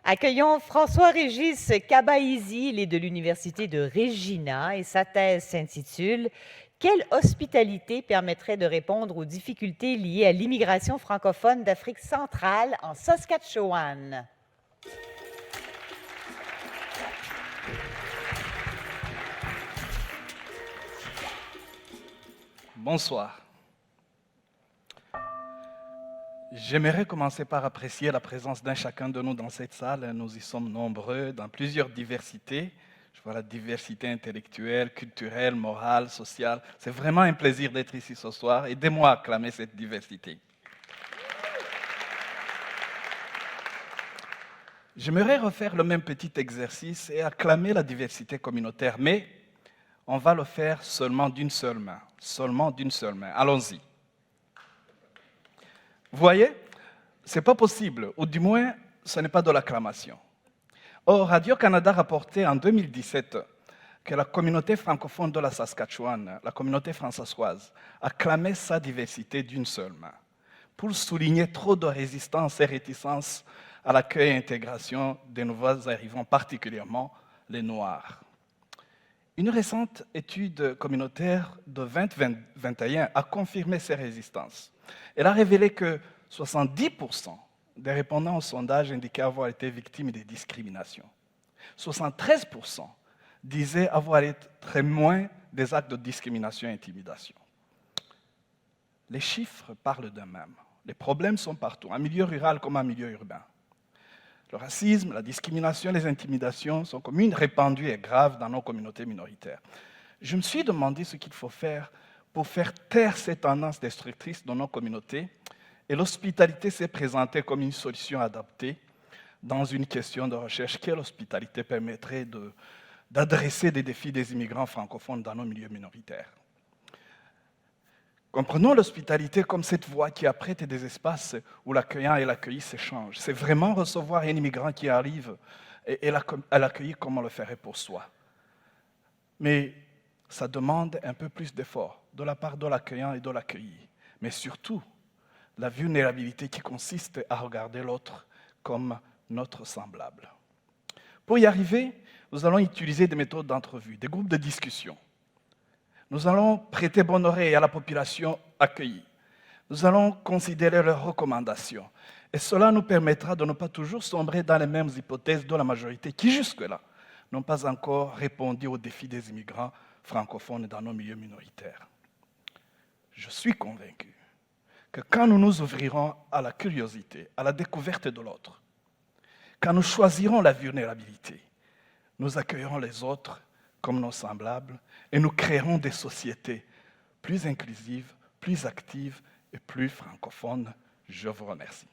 Accueillons François-Régis Kabaïzi, il est de l'Université de Regina et sa thèse s'intitule « Quelle hospitalité permettrait de répondre aux difficultés liées à l'immigration francophone d'Afrique centrale en Saskatchewan ». Bonsoir. J'aimerais commencer par apprécier la présence d'un chacun de nous dans cette salle. Nous y sommes nombreux, dans plusieurs diversités. Je vois la diversité intellectuelle, culturelle, morale, sociale. C'est vraiment un plaisir d'être ici ce soir. Aidez-moi à acclamer cette diversité. J'aimerais refaire le même petit exercice et acclamer la diversité communautaire, mais on va le faire seulement d'une seule main. Seulement d'une seule main. Allons-y. Vous voyez, ce n'est pas possible, ou du moins, ce n'est pas de l'acclamation. Or, Radio-Canada rapportait en 2017 que la communauté francophone de la Saskatchewan, la communauté française, acclamait sa diversité d'une seule main, pour souligner trop de résistance et réticence à l'accueil et intégration des nouveaux arrivants, particulièrement les Noirs. Une récente étude communautaire de 2021 a confirmé ces résistances. Elle a révélé que 70% des répondants au sondage indiquaient avoir été victimes de discriminations. 73% disaient avoir été témoins des actes de discrimination et intimidation. Les chiffres parlent d'eux-mêmes. Les problèmes sont partout, en milieu rural comme en milieu urbain. Le racisme, la discrimination, les intimidations sont communes, répandues et graves dans nos communautés minoritaires. Je me suis demandé ce qu'il faut faire pour faire taire ces tendances destructrices dans nos communautés, et l'hospitalité s'est présentée comme une solution adaptée dans une question de recherche. Quelle hospitalité permettrait d'adresser les défis des immigrants francophones dans nos milieux minoritaires? Comprenons l'hospitalité comme cette voie qui apprête des espaces où l'accueillant et l'accueilli s'échangent. C'est vraiment recevoir un immigrant qui arrive et l'accueillir comme on le ferait pour soi. Mais ça demande un peu plus d'efforts de la part de l'accueillant et de l'accueilli. Mais surtout, la vulnérabilité qui consiste à regarder l'autre comme notre semblable. Pour y arriver, nous allons utiliser des méthodes d'entrevue, des groupes de discussion. Nous allons prêter bonne oreille à la population accueillie. Nous allons considérer leurs recommandations. Et cela nous permettra de ne pas toujours sombrer dans les mêmes hypothèses de la majorité qui, jusque-là, n'ont pas encore répondu aux défis des immigrants francophones dans nos milieux minoritaires. Je suis convaincu que quand nous nous ouvrirons à la curiosité, à la découverte de l'autre, quand nous choisirons la vulnérabilité, nous accueillerons les autres comme nos semblables, et nous créerons des sociétés plus inclusives, plus actives et plus francophones. Je vous remercie.